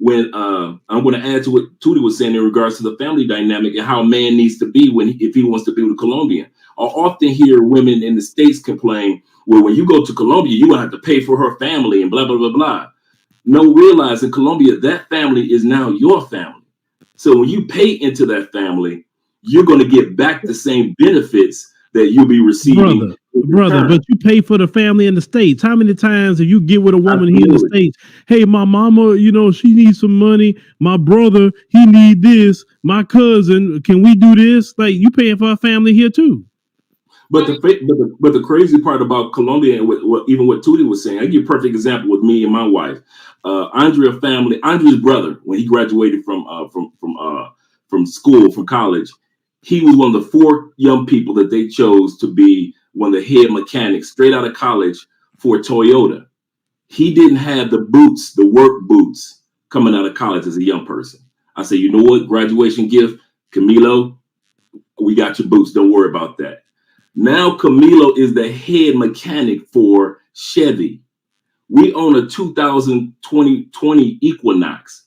when I'm going to add to what Tuti was saying in regards to the family dynamic and how a man needs to be if he wants to be with a Colombian. I often hear women in the States complain, well, when you go to Colombia, you're going to have to pay for her family and blah, blah, blah, blah. No, realize in Colombia, that family is now your family. So when you pay into that family, you're going to get back the same benefits that you'll be receiving. Brother, but you pay for the family in the States. How many times do you get with a woman here in the States? Hey, my mama, you know, she needs some money. My brother, he need this. My cousin, can we do this? Like, you paying for our family here too. But the crazy part about Colombia, and even what Tuti was saying, I give you a perfect example with me and my wife. Andrea's brother, when he graduated from school, from college, he was one of the 4 young people that they chose to be one of the head mechanics straight out of college for Toyota. He didn't have the boots, the work boots, coming out of college as a young person. I said, you know what? Graduation gift, Camilo, we got your boots. Don't worry about that. Now Camilo is the head mechanic for Chevy. We own a 2020 Equinox.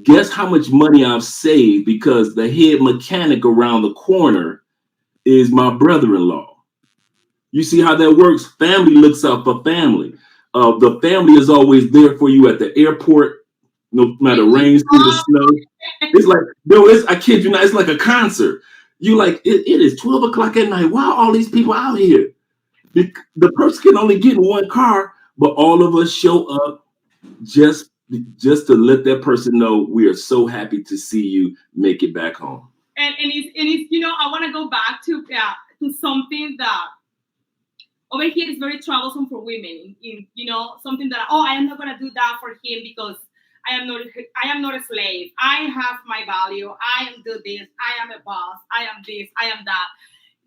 Guess how much money I've saved because the head mechanic around the corner is my brother-in-law. You see how that works? Family looks out for family. The family is always there for you at the airport, no matter rain, through the snow. It's like, I kid you not, it's like a concert. You like, it is 12 o'clock at night. Why are all these people out here? The person can only get in one car, but all of us show up just to let that person know we are so happy to see you make it back home. And it's you know, I want to go back to something that over here is very troublesome for women. You know, something that, I am not going to do that for him because I am not a slave. I have my value. I am do this. I am a boss. I am this. I am that.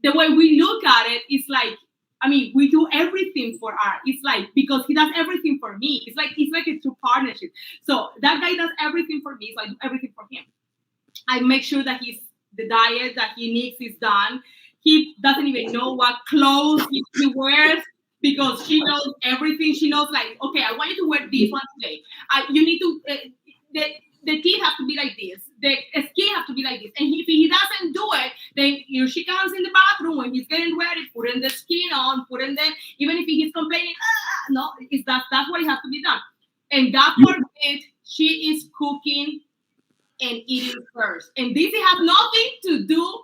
The way we look at it is like, I mean, we do everything for art. It's like, because he does everything for me. It's like a true partnership. So that guy does everything for me, so I do everything for him. I make sure that the diet that he needs is done. He doesn't even know what clothes he wears because she knows everything. She knows, like, okay, I want you to wear this one today. You need to, the kid has to be like this. The skin has to be like this. And if he doesn't do it, then she comes in the bathroom when he's getting ready, putting the skin on, even if he's complaining, no, that's what it has to be done. And God forbid, she is cooking and eating first. And this has nothing to do,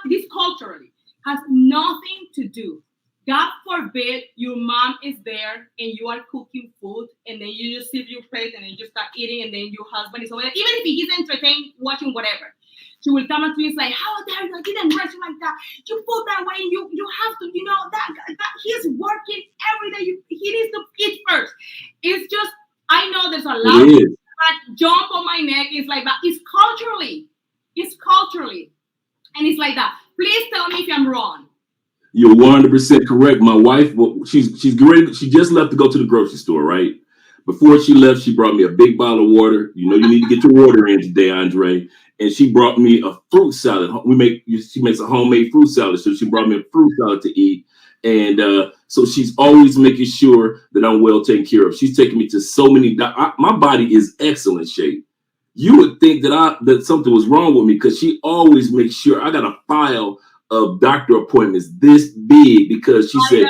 this culturally has nothing to do. God forbid your mom is there and you are cooking food and then you just sit your plate and then you just start eating and then your husband is over there. Even if he's entertained watching whatever, she will come up to you and say, how dare you, I didn't dress you like that. You put that way and you have to, you know, that he's working every day. He needs to eat first. It's just, I know there's a lot of people that jump on my neck. It's like that. It's culturally. And it's like that. Please tell me if I'm wrong. You're 100% correct. My wife, she's great. She just left to go to the grocery store, right? Before she left, she brought me a big bottle of water. You know, you need to get your water in today, Andre. And she brought me a fruit salad. She makes a homemade fruit salad, so she brought me a fruit salad to eat. And so she's always making sure that I'm well taken care of. She's taking me to so many. My body is excellent shape. You would think that something was wrong with me because she always makes sure I got a file of doctor appointments this big because she said,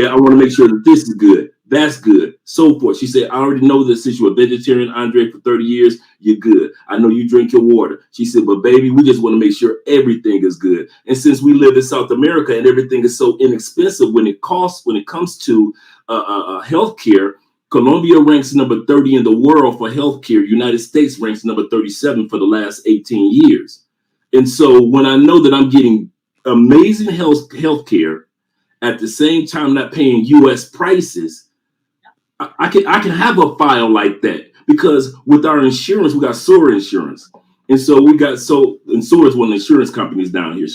I want to make sure that this is good, that's good, so forth. She said, I already know that since you're a vegetarian, Andre, for 30 years, you're good. I know you drink your water. She said, but baby, we just want to make sure everything is good. And since we live in South America and everything is so inexpensive when it comes to healthcare, Colombia ranks number 30 in the world for healthcare. United States ranks number 37 for the last 18 years. And so when I know that I'm getting amazing health care at the same time not paying U.S. prices, I can have a file like that because with our insurance, we got SOAR insurance. And so and SOAR is one of the insurance companies down here.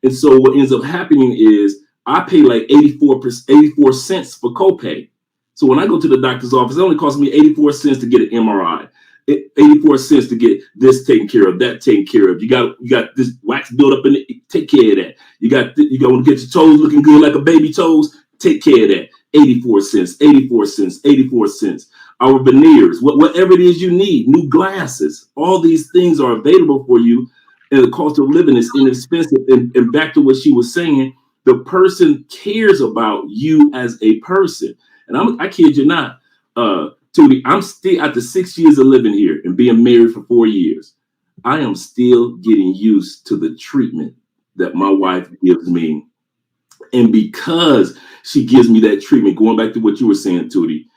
And so what ends up happening is I pay like 84 cents for copay. So when I go to the doctor's office, it only costs me 84 cents to get an MRI. 84 cents to get this taken care of, that taken care of. You got this wax build up in it, take care of that. You got to get your toes looking good like a baby toes, take care of that. 84 cents, 84 cents, 84 cents. our veneers, whatever it is you need, new glasses. All these things are available for you, and the cost of living is inexpensive. And back to what she was saying, the person cares about you as a person. And I kid you not, Tuti, I'm still, after 6 years of living here and being married for 4 years, I am still getting used to the treatment that my wife gives me. And because she gives me that treatment, going back to what you were saying, Tuti,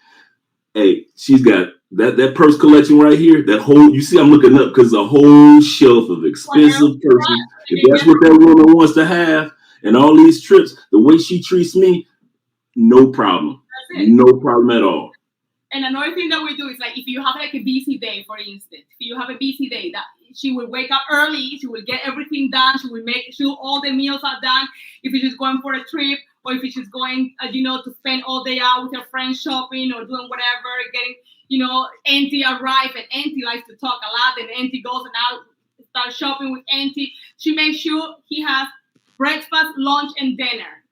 hey, she's got that purse collection right here. That whole, you see, I'm looking up because a whole shelf of expensive purses. If that's what that woman wants to have, and all these trips, the way she treats me, no problem. No problem at all. And another thing that we do is like, if you have like a busy day, for instance, if you have a busy day, that she will wake up early, she will get everything done, she will make sure all the meals are done. If she's going for a trip, or if she's going, to spend all day out with her friends shopping or doing whatever, getting, Auntie arrive, and Auntie likes to talk a lot, and Auntie goes and out, start shopping with Auntie. She makes sure he has breakfast, lunch, and dinner.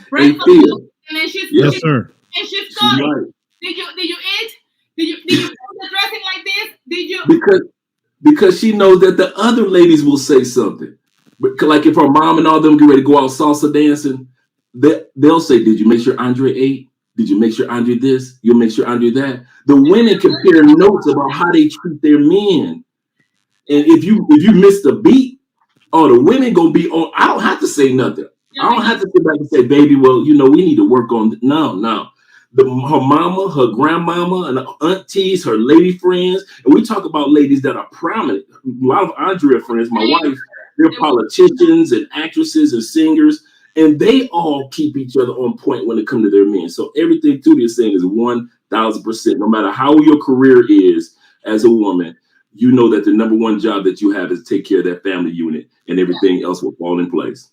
Breakfast, lunch, and then she's yes, sir. And she's gone. Right. Did you eat? Did you put the dressing like this? Did you? Because she knows that the other ladies will say something. But like if her mom and all them get ready to go out salsa dancing, they'll say, "Did you make sure Andre ate? Did you make sure Andre this? You'll make sure Andre that." The women compare notes about how they treat their men, and if you miss the beat, the women gonna be on. I don't have to say nothing. I don't have to sit back and say, "Baby, well, we need to work on." No. Her mama, her grandmama, and aunties, her lady friends, and we talk about ladies that are prominent. A lot of Andrea friends, my wife, they're politicians and actresses and singers, and they all keep each other on point when it comes to their men. So everything Tuti is saying is 1,000%. No matter how your career is as a woman, you know that the number one job that you have is to take care of that family unit, and everything else will fall in place.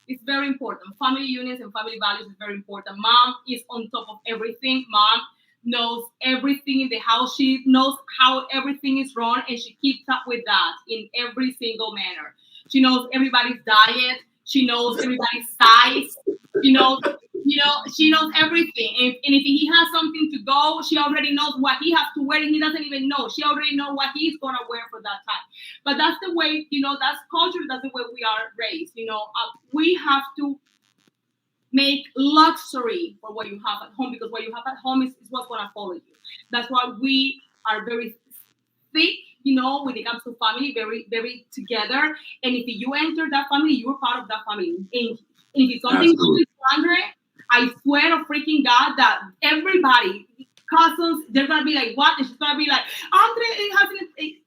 It's very important. Family units and family values is very important. Mom is on top of everything. Mom knows everything in the house. She knows how everything is run, and she keeps up with that in every single manner. She knows everybody's diet. She knows everybody's size. She knows everything. And if he has something to go, she already knows what he has to wear, and he doesn't even know. She already knows what he's gonna wear for that time. But that's the way, that's culture. That's the way we are raised. We have to make luxury for what you have at home, because what you have at home is what's gonna follow you. That's why we are very thick, when it comes to family, very, very together. And if you enter that family, you're part of that family. And if it's something with Andre, I swear to freaking God that everybody, cousins, they're gonna be like, what? And she's gonna be like, Andre,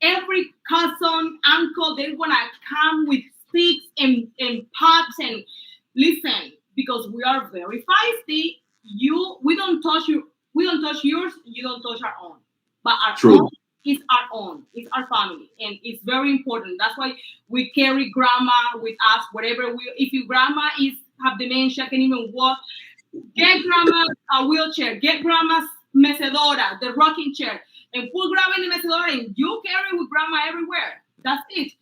every cousin, uncle, they're gonna come with sticks and pots. And listen, because we are very feisty, we don't touch yours, you don't touch our own. But our own is our own. It's our family, and it's very important. That's why we carry grandma with us wherever if your grandma have dementia, can even walk, get grandma a wheelchair, get grandma's mecedora, the rocking chair, and put grandma in the mecedora, and you carry with grandma everywhere. That's it.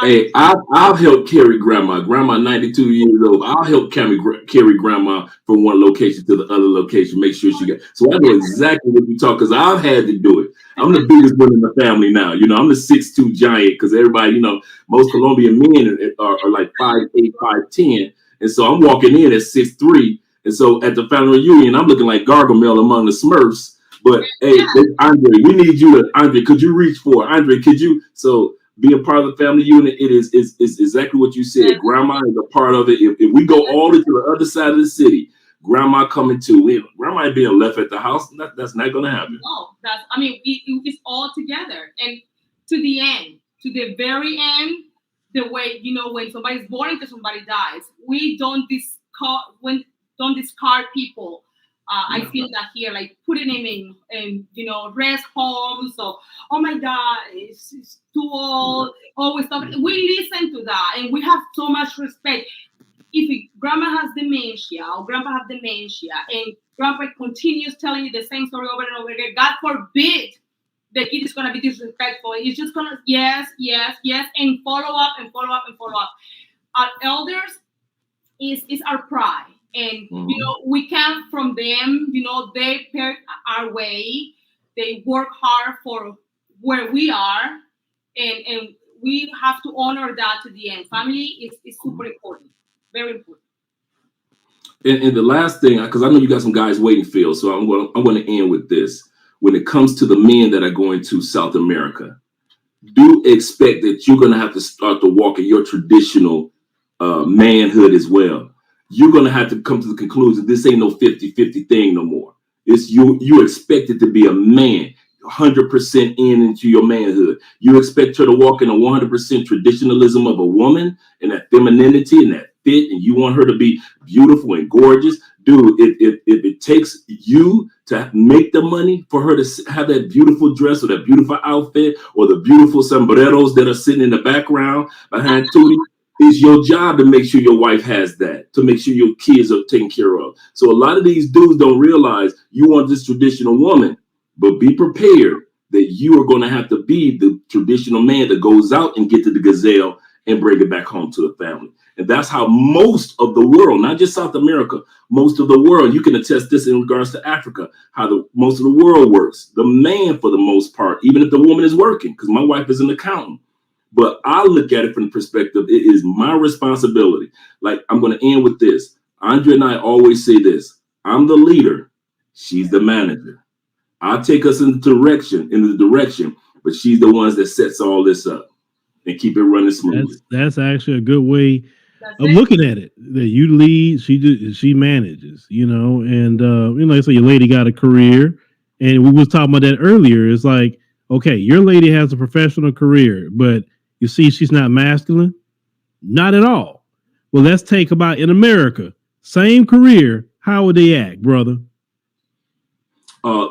Hey, I'll help carry grandma. Grandma 92 years old. I'll help carry grandma from one location to the other location. Make sure she got. So I know exactly what you talk, because I've had to do it. I'm the biggest one in the family now. I'm the 6'2" giant, because everybody, most Colombian men are like 5'8", 5'10", and so I'm walking in at 6'3", and so at the family reunion, I'm looking like Gargamel among the Smurfs. But hey, Andre, we need you to. Andre, could you reach for? Andre, could you? So. Being part of the family unit, it is exactly what you said. Grandma is a part of it. If we go all the way to the other side of the city, grandma coming too. Grandma being left at the house, that's not going to happen. No, it's all together. And to the very end, the way, when somebody's born and somebody dies, we don't discard people. I feel that here, like putting him in rest homes. So, oh my God, it's too old. Always talking. We listen to that, and we have so much respect. If grandma has dementia or grandpa has dementia, and grandpa continues telling you the same story over and over again, God forbid the kid is gonna be disrespectful. He's just gonna yes, and follow up. Our elders is our pride. And, we come from them, they paved our way. they work hard for where we are, and we have to honor that to the end. Family is super important, very important. And the last thing, because I know you got some guys waiting, Phil, so I'm going to end with this. When it comes to the men that are going to South America, do expect that you're going to have to start to walk in your traditional manhood as well. You're going to have to come to the conclusion this ain't no 50-50 thing no more. It's you expected to be a man, 100% into your manhood. You expect her to walk in a 100% traditionalism of a woman and that femininity and that fit, and you want her to be beautiful and gorgeous. Dude, if it takes you to make the money for her to have that beautiful dress or that beautiful outfit or the beautiful sombreros that are sitting in the background behind Tuti, it's your job to make sure your wife has that, to make sure your kids are taken care of. So a lot of these dudes don't realize you want this traditional woman, but be prepared that you are going to have to be the traditional man that goes out and get to the gazelle and bring it back home to the family. And that's how most of the world, not just South America, most of the world, you can attest this in regards to Africa, how most of the world works. The man, for the most part, even if the woman is working, because my wife is an accountant, but I look at it from the perspective, it is my responsibility. Like, I'm going to end with this. Andrea and I always say this. I'm the leader. She's the manager. I take us in the direction, but she's the ones that sets all this up and keep it running smoothly. That's actually a good way of looking at it. That you lead, she manages, and so your lady got a career, and we was talking about that earlier. It's like, okay, your lady has a professional career, but you see she's not masculine? Not at all. Well, let's take about in America, same career, how would they act, brother?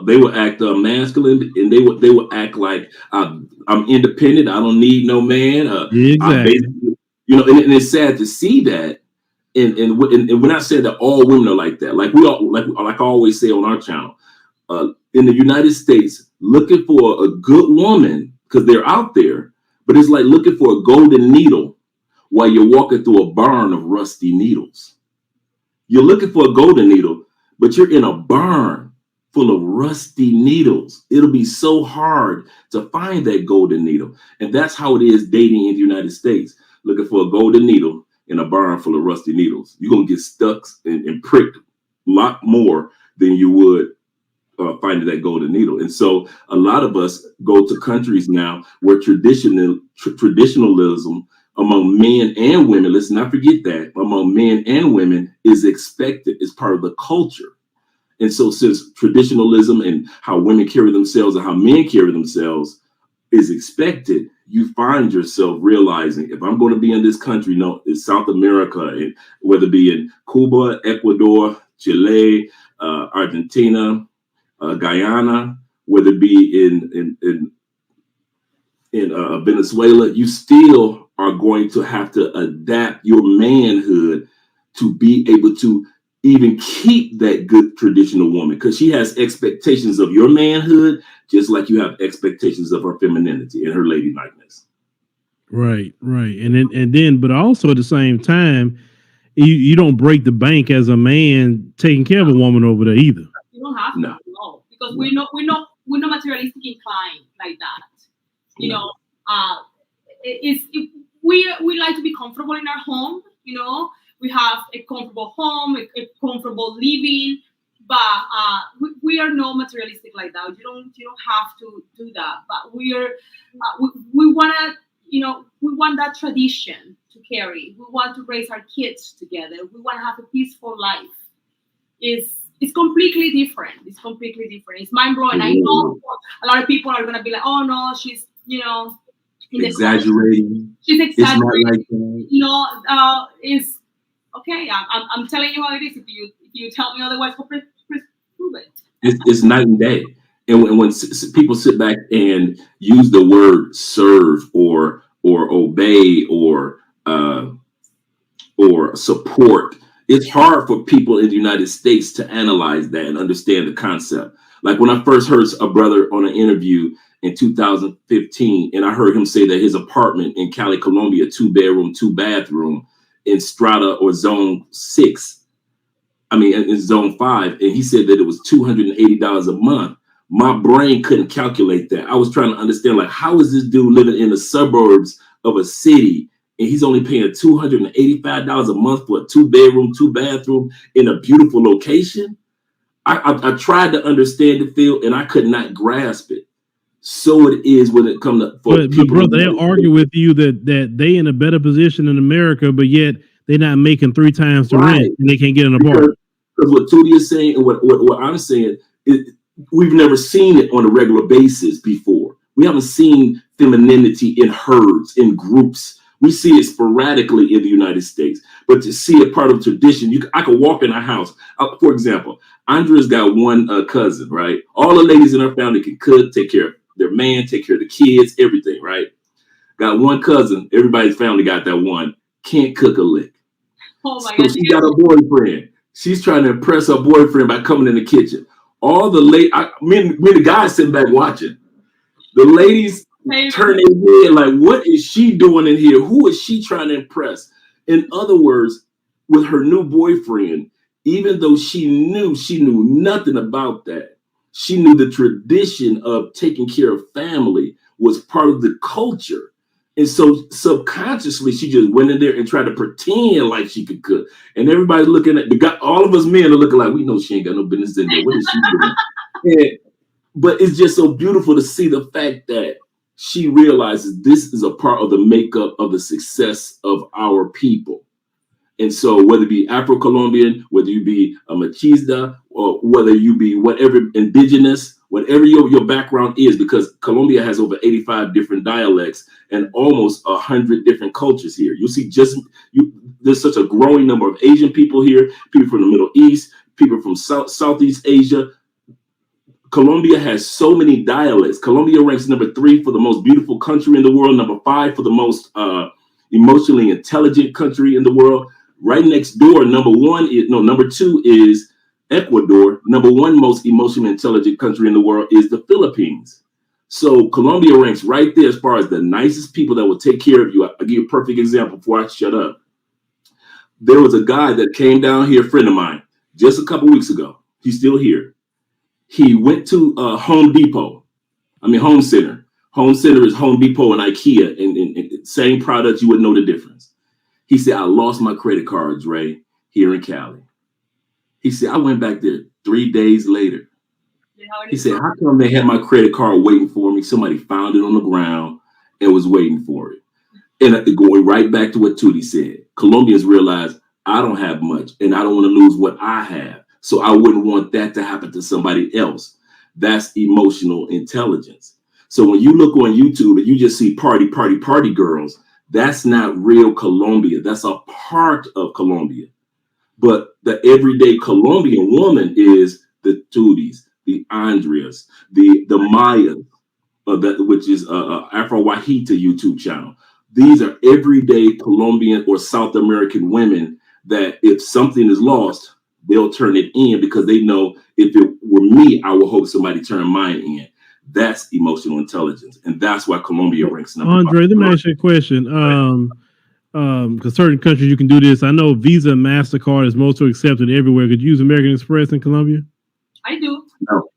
They would act masculine, and they would act like I'm independent. I don't need no man. Exactly. And it's sad to see that. And when I say that all women are like that, like I always say on our channel, in the United States, looking for a good woman because they're out there, but it's like looking for a golden needle while you're walking through a barn of rusty needles. You're looking for a golden needle, but you're in a barn full of rusty needles. It'll be so hard to find that golden needle. And that's how it is dating in the United States. Looking for a golden needle in a barn full of rusty needles. You're going to get stuck and pricked a lot more than you would finding that golden needle. And so a lot of us go to countries now where traditionalism among men and women, let's not forget that, among men and women is expected, is part of the culture. And so since traditionalism and how women carry themselves and how men carry themselves is expected, you find yourself realizing, if I'm going to be in this country, it's South America, and whether it be in Cuba, Ecuador, Chile, Argentina, Guyana, whether it be in Venezuela, you still are going to have to adapt your manhood to be able to even keep that good traditional woman, because she has expectations of your manhood, just like you have expectations of her femininity and her ladylikeness. Right. And then, but also at the same time, you don't break the bank as a man taking care of a woman over there either. You don't have to, no, because we're not materialistic inclined like that. We like to be comfortable in our home, We have a comfortable home, a comfortable living, but we are not materialistic like that. You don't have to do that. But we want that tradition to carry. We want to raise our kids together. We want to have a peaceful life. It's completely different. It's mind blowing. I know a lot of people are gonna be like, "Oh no, she's exaggerating. She's exaggerating." It's not like that. It's okay. I'm telling you how it is. If you tell me otherwise, prove it. It's night and day. And when people sit back and use the word serve or obey or support, it's hard for people in the United States to analyze that and understand the concept. Like when I first heard a brother on an interview in 2015, and I heard him say that his apartment in Cali, Colombia, 2-bedroom, 2-bathroom in strata or zone 6, in zone 5, and he said that it was $280 a month. My brain couldn't calculate that. I was trying to understand, like, how is this dude living in the suburbs of a city and he's only paying $285 a month for a 2-bedroom, 2-bathroom in a beautiful location? I tried to understand the field and I could not grasp it. So it is when it comes to but brother, they argue with you that they in a better position in America, but yet they're not making 3 times the rent and they can't get an apartment. Because what Tuti is saying and what I'm saying is we've never seen it on a regular basis before. We haven't seen femininity in herds, in groups. We see it sporadically in the United States, but to see it part of tradition, I could walk in a house. For example, Andrea's got one cousin, right? All the ladies in her family can cook, take care of their man, take care of the kids, everything, right? Got one cousin. Everybody's family got that one. Can't cook a lick. Oh my God! She got a boyfriend. She's trying to impress her boyfriend by coming in the kitchen. All the me and the guys sitting back watching. The ladies turn their head like, what is she doing in here? Who is she trying to impress? In other words, with her new boyfriend, even though she knew nothing about that. She knew the tradition of taking care of family was part of the culture. And so subconsciously, she just went in there and tried to pretend like she could cook. And everybody's looking at the guy. All of us men are looking like, we know she ain't got no business in there. What is she doing? But it's just so beautiful to see the fact that she realizes this is a part of the makeup of the success of our people. And so whether it be Afro-Colombian, whether you be a machista, or whether you be whatever indigenous, whatever your background is, because Colombia has over 85 different dialects and almost 100 different cultures here. You'll see there's such a growing number of Asian people here, people from the Middle East, people from Southeast Asia. Colombia has so many dialects. Colombia ranks number 3 for the most beautiful country in the world, number 5 for the most emotionally intelligent country in the world. Right next door, number 2 is Ecuador. Number 1 most emotionally intelligent country in the world is the Philippines. So Colombia ranks right there as far as the nicest people that will take care of you. I'll give you a perfect example before I shut up. There was a guy that came down here, a friend of mine, just a couple weeks ago. He's still here. He went to Home Center. Home Center is Home Depot and IKEA, and same products, you wouldn't know the difference. He said, I lost my credit cards, Ray, here in Cali. He said, I went back there 3 days later. He said, how come they had my credit card waiting for me? Somebody found it on the ground and was waiting for it. And going right back to what Tuti said, Colombians realize I don't have much and I don't want to lose what I have. So I wouldn't want that to happen to somebody else. That's emotional intelligence. So when you look on YouTube and you just see party girls, that's not real Colombia. That's a part of Colombia. But the everyday Colombian woman is the Tutis, the Andreas, the Mayas, which is Afro Wahita YouTube channel. These are everyday Colombian or South American women that if something is lost, they'll turn it in because they know if it were me, I would hope somebody turned mine in. That's emotional intelligence. And that's why Colombia ranks number 5. Andre, let me ask you a question. Because certain countries you can do this. I know Visa and MasterCard is mostly accepted everywhere. Could you use American Express in Colombia? I do. No.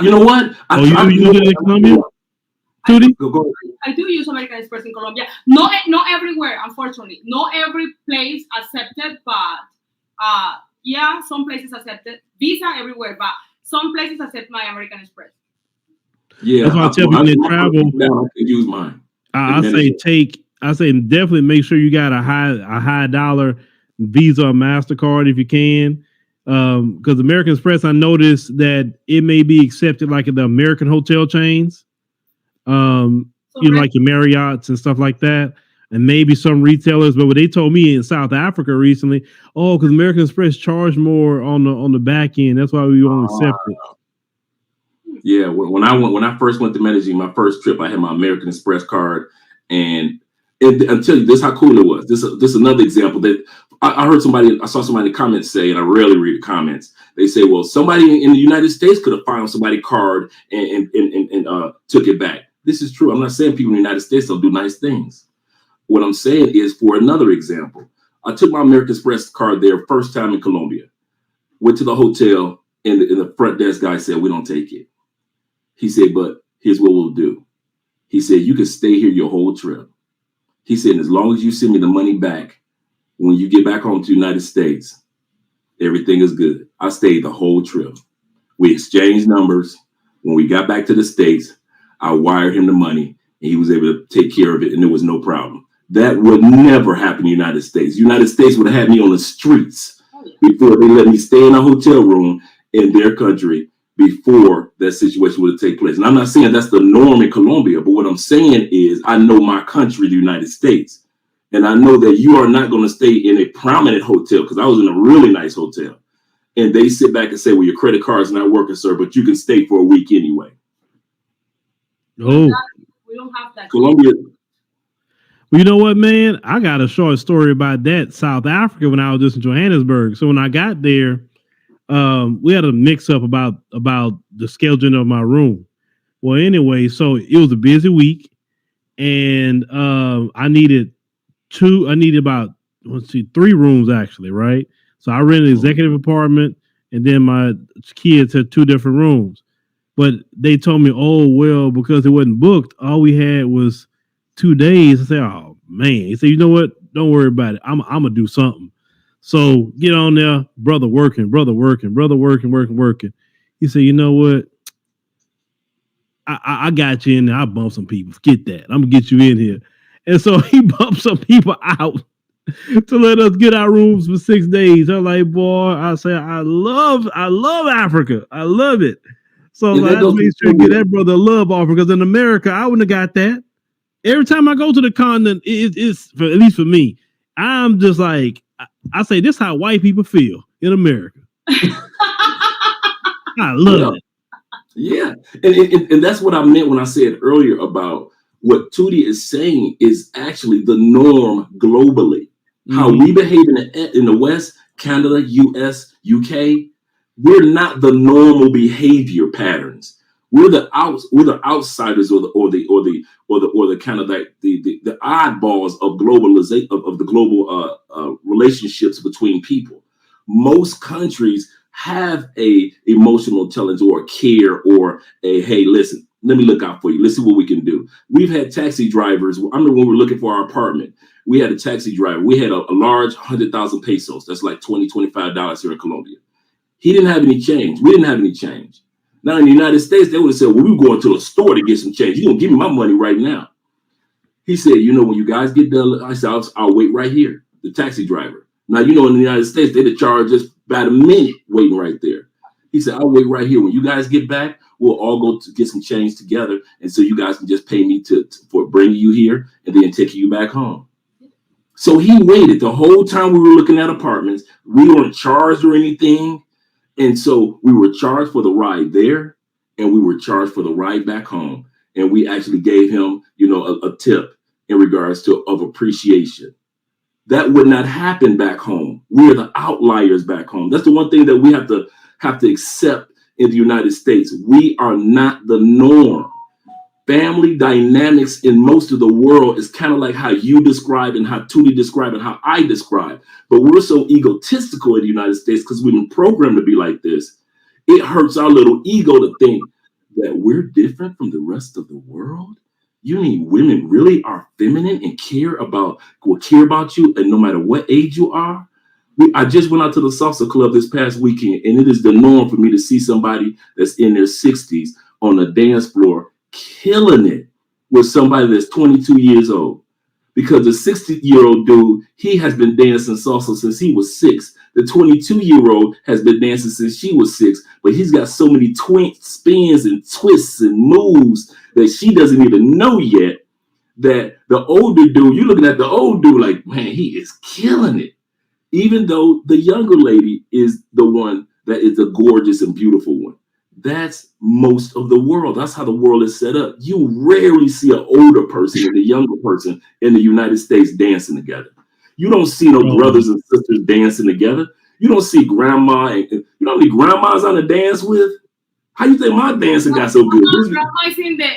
You know what? You use it in Colombia? Tuti? Go. I do use American Express in Colombia. Not everywhere, unfortunately. Not every place accepted, but yeah, some places accepted. Visa everywhere, but some places accept my American Express. Yeah, that's why I tell people they travel. I can use mine. I say definitely make sure you got a high dollar Visa or MasterCard if you can. Because American Express, I noticed that it may be accepted like in the American hotel chains. Like your Marriott's and stuff like that. And maybe some retailers, but what they told me in South Africa recently, because American Express charged more on the back end. That's why we won't accept it. Yeah, when I first went to Medellin, my first trip, I had my American Express card, and I'll tell you this how cool it was. This is another example that I saw somebody in the comments say, and I rarely read the comments. They say, well, somebody in the United States could have found somebody's card and took it back. This is true. I'm not saying people in the United States don't do nice things. What I'm saying is, for another example, I took my American Express card there first time in Colombia. Went to the hotel, and the front desk guy said, we don't take it. He said, but here's what we'll do. He said, you can stay here your whole trip. He said, as long as you send me the money back when you get back home to the United States, everything is good. I stayed the whole trip. We exchanged numbers. When we got back to the States, I wired him the money and he was able to take care of it and there was no problem. That would never happen in the United States. The United States would have had me on the streets before they let me stay in a hotel room in their country before that situation would have taken place. And I'm not saying that's the norm in Colombia, but what I'm saying is I know my country, the United States, and I know that you are not going to stay in a prominent hotel, because I was in a really nice hotel, and they sit back and say, well, your credit card's not working, sir, but you can stay for a week anyway. Oh, we don't have that. Colombia. Well, you know what, man? I got a short story about that. South Africa, when I was just in Johannesburg. So when I got there, we had a mix up about the scheduling of my room. Well, anyway, so it was a busy week, and I needed about 3 rooms actually, right? So I rented an executive apartment, and then my kids had 2 different rooms. But they told me, oh well, because it wasn't booked, all we had was 2 days. I said, oh man. He said, you know what? Don't worry about it. I'm gonna do something. So get on there, brother working. He said, you know what? I got you in there. I bumped some people. Forget that. I'm gonna get you in here. And so he bumped some people out to let us get our rooms for 6 days. I'm like, boy, I say, I love Africa. I love it. So I had to make sure to get that brother a love offer, because in America, I wouldn't have got that. Every time I go to the continent, it's at least for me, I'm just like, I say, this is how white people feel in America. I love it. Yeah. And that's what I meant when I said earlier about what Tuti is saying is actually the norm globally. Mm-hmm. How we behave in the West, Canada, US, UK, we're not the normal behavior patterns. We're the outsiders or the kind of like the oddballs of globalization of the global relationships between people. Most countries have a emotional intelligence or a care or a, hey, listen, let me look out for you. Let's see what we can do. We've had taxi drivers. I remember when we were looking for our apartment, we had a taxi driver. We had a large 100,000 pesos. That's like $20, $25 here in Colombia. He didn't have any change. We didn't have any change. Now in the United States, they would have said, well, we're going to a store to get some change. You're going to give me my money right now. He said, you know, when you guys get done, I said, I'll wait right here, the taxi driver. Now, you know, in the United States, they'd charge us about a minute waiting right there. He said, I'll wait right here. When you guys get back, we'll all go to get some change together. And so you guys can just pay me for bringing you here and then taking you back home. So he waited the whole time we were looking at apartments. We weren't charged or anything. And so we were charged for the ride there and we were charged for the ride back home. And we actually gave him, you know, a tip in regards of appreciation. That would not happen back home. We're the outliers back home. That's the one thing that we have to accept in the United States. We are not the norm. Family dynamics in most of the world is kind of like how you describe and how Tuti described and how I describe. But we're so egotistical in the United States because we've been programmed to be like this. It hurts our little ego to think that we're different from the rest of the world. You mean women really are feminine and will care about you, and no matter what age you are? I just went out to the salsa club this past weekend, and it is the norm for me to see somebody that's in their 60s on the dance floor killing it with somebody that's 22 years old. Because the 60-year-old dude, he has been dancing salsa since he was 6. The 22-year-old has been dancing since she was 6, but he's got so many spins and twists and moves that she doesn't even know yet, that the older dude, you're looking at the old dude like, man, he is killing it. Even though the younger lady is the one that is the gorgeous and beautiful one. That's most of the world. That's how the world is set up. You rarely see an older person and a younger person in the United States dancing together. You don't see no brothers and sisters dancing together. You don't see grandma and you know how many grandmas on the dance with? How you think my dancing got so good? Grandma is in the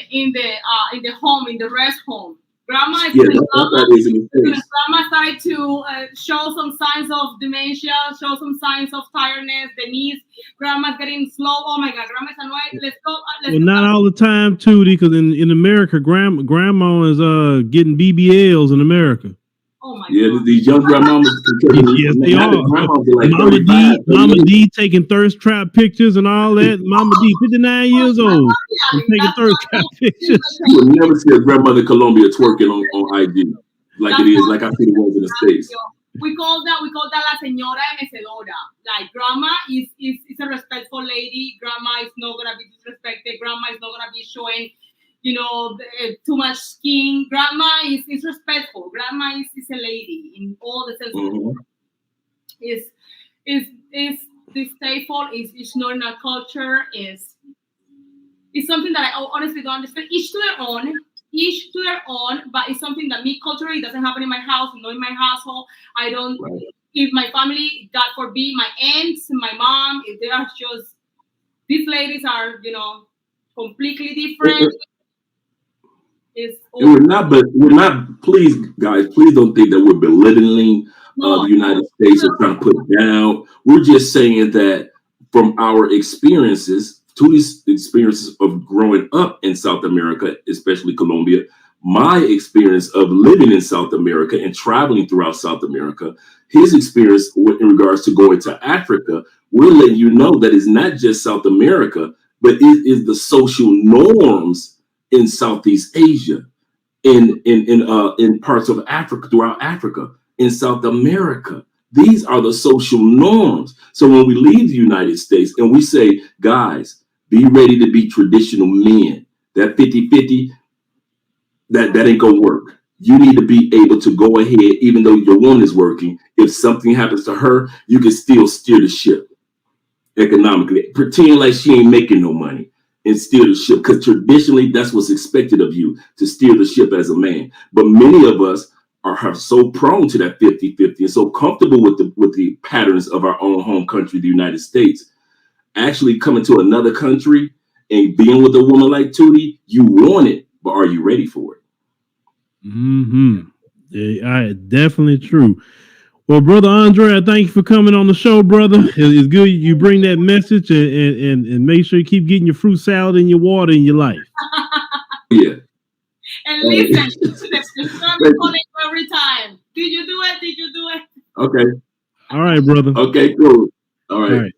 home, in the rest home. Grandma is Yeah, in that's love. how it is in the States. Grandma started to show some signs of dementia, show some signs of tiredness, the knees. Grandma's getting slow. Oh my God, grandma's annoyed. Let's go. Well, not all the time, Tuti, because in America, grandma is getting BBLs in America. Oh my Yeah, God. these young grandmamas. Yes, they are. Grandmas are like Mama 35, Mama D taking thirst trap pictures and all that. Mama D, 59 years old, taking thirst trap pictures. You will never see a grandmother in Colombia twerking on IG like it is, like I see the ones in the States. We call that la señora mecedora. Like grandma is a respectful lady. Grandma is not gonna be disrespected. Grandma is not gonna be showing, too much skin. Grandma is respectful. Grandma is a lady in all the sense. Mm-hmm. Is distasteful. Is not in our culture. Is something that I honestly don't understand. Each to their own, but it's something that me culturally doesn't happen in my house, not in my household. I don't. Right. If my family, God forbid, my aunts, my mom, if they are just these ladies are, completely different. We're not. Please, guys, please don't think that we're belittling the United States or trying to put it down. We're just saying that from our experiences, Tuti's experiences of growing up in South America, especially Colombia, my experience of living in South America and traveling throughout South America, his experience in regards to going to Africa, we're letting you know that it's not just South America, but it is the social norms in Southeast Asia, in parts of Africa, throughout Africa, in South America. These are the social norms. So when we leave the United States and we say, guys, be ready to be traditional men, that 50-50, that ain't gonna work. You need to be able to go ahead, even though your woman is working. If something happens to her, you can still steer the ship economically. Pretend like she ain't making no money and steer the ship, because traditionally that's what's expected of you, to steer the ship as a man. But many of us are so prone to that 50-50 and so comfortable with the patterns of our own home country, the United States. Actually coming to another country and being with a woman like Tuti, you want it, but are you ready for it? Mm-hmm. Yeah, definitely true. Well, Brother Andrea, thank you for coming on the show, brother. It's good you bring that message and make sure you keep getting your fruit salad and your water in your life. Yeah. And listen, every time. Did you do it? Okay. All right, brother. Okay, cool. All right.